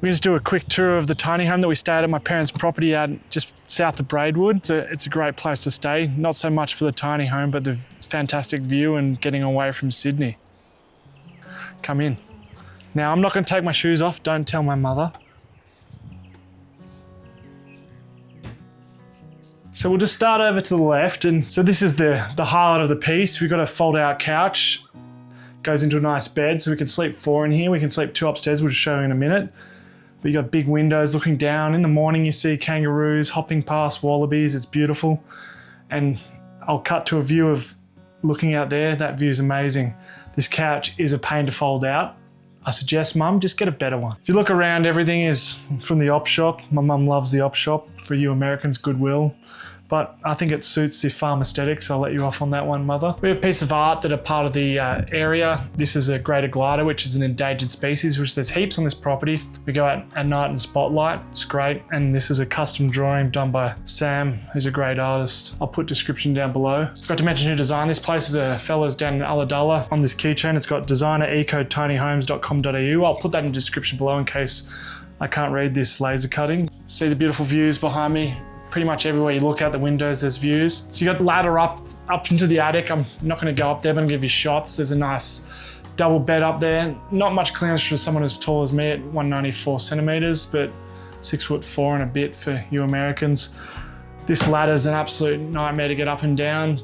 We're going to do a quick tour of the tiny home that we stayed at my parents' property out just south of Braidwood. It's a great place to stay, not so much for the tiny home, but the fantastic view and getting away from Sydney. Come in. Now, I'm not going to take my shoes off, don't tell my mother. So we'll just start over to the left, and so this is the highlight of the piece. We've got a fold-out couch, goes into a nice bed, so we can sleep 4 in here. We can sleep 2 upstairs, we'll show you in a minute. But you got big windows looking down. In the morning, you see kangaroos hopping past wallabies. It's beautiful. And I'll cut to a view of looking out there. That view is amazing. This couch is a pain to fold out. I suggest, Mum, just get a better one. If you look around, everything is from the op shop. My mum loves the op shop. For you Americans, Goodwill. But I think it suits the farm aesthetic, so I'll let you off on that one, Mother. We have a piece of art that are part of the area. This is a greater glider, which is an endangered species, which there's heaps on this property. We go out at night and spotlight. It's great. And this is a custom drawing done by Sam, who's a great artist. I'll put description down below. Forgot to mention who designed this place. Is a fella's down in Ulladulla. On this keychain, it's got designerecotinyhomes.com.au. I'll put that in the description below in case I can't read this laser cutting. See the beautiful views behind me. Pretty much everywhere you look out the windows, there's views. So you got the ladder up into the attic. I'm not gonna go up there, but I'm gonna give you shots. There's a nice double bed up there. Not much clearance for someone as tall as me at 194 centimeters, but 6'4" and a bit for you Americans. This ladder's an absolute nightmare to get up and down.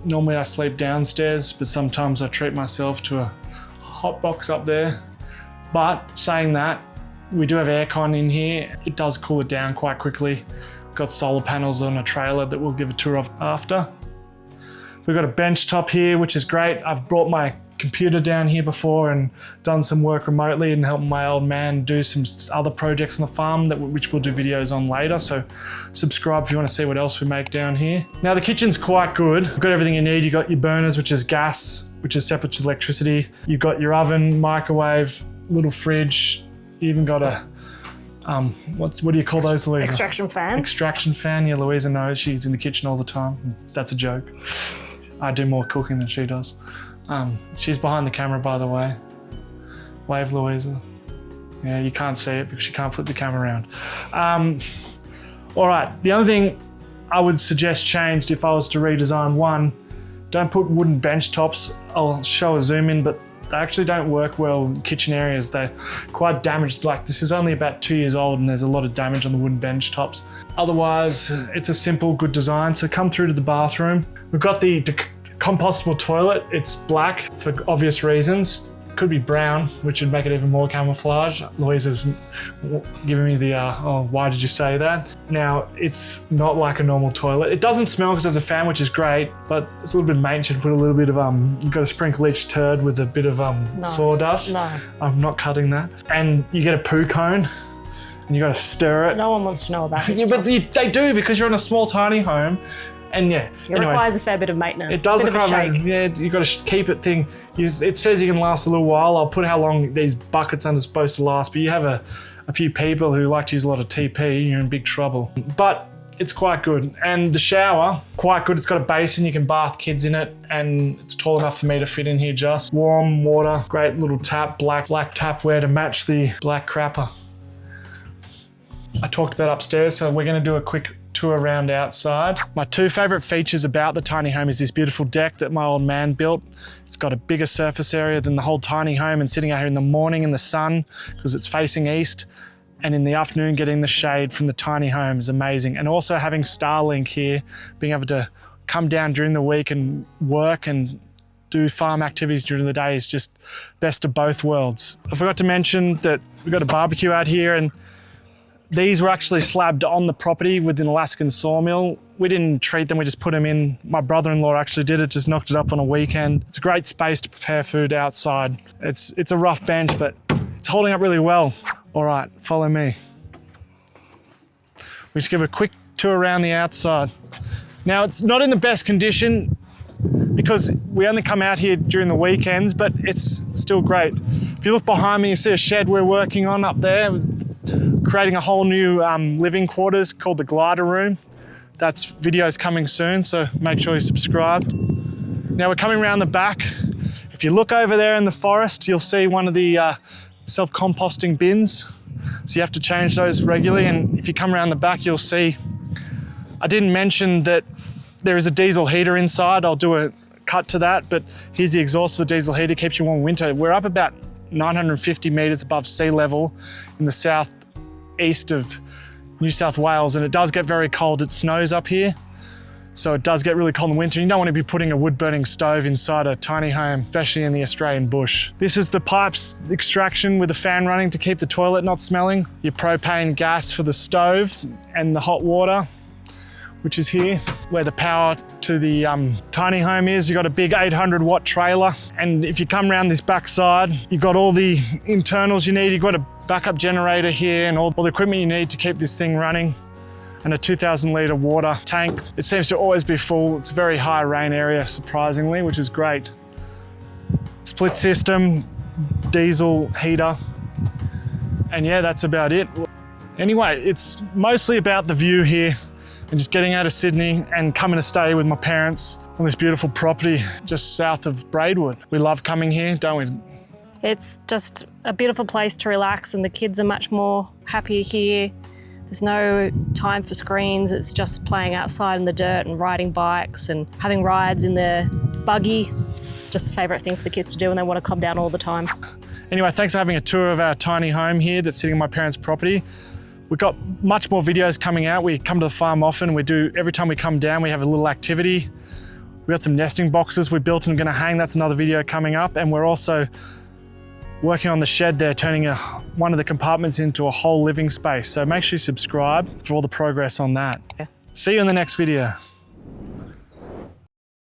Normally I sleep downstairs, but sometimes I treat myself to a hot box up there. But saying that, we do have aircon in here. It does cool it down quite quickly. Got solar panels on a trailer that we'll give a tour of after. We've got a bench top here, which is great. I've brought my computer down here before and done some work remotely and helped my old man do some other projects on the farm which we'll do videos on later. So subscribe if you want to see what else we make down here. Now the kitchen's quite good. You've got everything you need. You've got your burners, which is gas, which is separate to electricity. You've got your oven, microwave, little fridge. You even got a what do you call those, Louisa? Extraction fan. Extraction fan. Yeah, Louisa knows. She's in the kitchen all the time. That's a joke. I do more cooking than she does. She's behind the camera, by the way. Wave, Louisa. Yeah, you can't see it because she can't flip the camera around. All right, the other thing I would suggest changed if I was to redesign one, don't put wooden bench tops. I'll show a zoom in, but they actually don't work well in kitchen areas. They're quite damaged. Like this is only about 2 years old and there's a lot of damage on the wooden bench tops. Otherwise, it's a simple, good design. So come through to the bathroom. We've got the compostable toilet. It's black for obvious reasons. Could be brown, which would make it even more camouflage. Louisa's giving me the, oh, why did you say that? Now, it's not like a normal toilet. It doesn't smell because there's a fan, which is great, but it's a little bit maintenance. You should put a little bit of, you've got to sprinkle each turd with a bit of sawdust. No. I'm not cutting that. And you get a poo cone and you got to stir it. No one wants to know about this. Yeah, but they do because you're in a small, tiny home. And yeah, it requires a fair bit of maintenance. It does require yeah, you got to keep it thing. It says you can last a little while. I'll put how long these buckets are supposed to last, but you have a few people who like to use a lot of TP, you're in big trouble. But it's quite good. And the shower, quite good. It's got a basin, you can bath kids in it, and it's tall enough for me to fit in here just. Warm water, great little tap, black tapware to match the black crapper. I talked about upstairs, so we're going to do a quick tour around outside. My 2 favorite features about the tiny home is this beautiful deck that my old man built. It's got a bigger surface area than the whole tiny home, and sitting out here in the morning in the sun because it's facing east, and in the afternoon getting the shade from the tiny home is amazing. And also having Starlink here, being able to come down during the week and work and do farm activities during the day is just best of both worlds. I forgot to mention that we've got a barbecue out here, and these were actually slabbed on the property with an Alaskan sawmill. We didn't treat them, we just put them in. My brother-in-law actually did it, just knocked it up on a weekend. It's a great space to prepare food outside. It's a rough bench, but it's holding up really well. All right, follow me. We just give a quick tour around the outside. Now, it's not in the best condition because we only come out here during the weekends, but it's still great. If you look behind me, you see a shed we're working on up there, creating a whole new living quarters called the glider room. That's videos coming soon, so make sure you subscribe. Now we're coming around the back. If you look over there in the forest, you'll see one of the self-composting bins. So you have to change those regularly, and if you come around the back, you'll see, I didn't mention that there is a diesel heater inside. I'll do a cut to that, but here's the exhaust for the diesel heater, keeps you warm in winter. We're up about 950 meters above sea level in the southeast of New South Wales, and it does get very cold. It snows up here, so it does get really cold in winter. You don't want to be putting a wood-burning stove inside a tiny home, especially in the Australian bush. This is the pipes extraction with the fan running to keep the toilet not smelling. Your propane gas for the stove and the hot water, which is here, where the power to the tiny home is. You've got a big 800 watt trailer. And if you come around this back side, you've got all the internals you need. You've got a backup generator here and all the equipment you need to keep this thing running, and a 2,000 litre water tank. It seems to always be full. It's a very high rain area, surprisingly, which is great. Split system, diesel heater, and yeah, that's about it. Anyway, it's mostly about the view here and just getting out of Sydney and coming to stay with my parents on this beautiful property just south of Braidwood. We love coming here, don't we? It's just a beautiful place to relax, and the kids are much more happier here. There's no time for screens. It's just playing outside in the dirt and riding bikes and having rides in the buggy. It's just a favourite thing for the kids to do, and they want to come down all the time. Anyway, thanks for having a tour of our tiny home here that's sitting on my parents' property. We've got much more videos coming out. We come to the farm often. Every time we come down, we have a little activity. We've got some nesting boxes we built and going to hang. That's another video coming up. And we're also working on the shed there, turning one of the compartments into a whole living space. So make sure you subscribe for all the progress on that. Yeah. See you in the next video.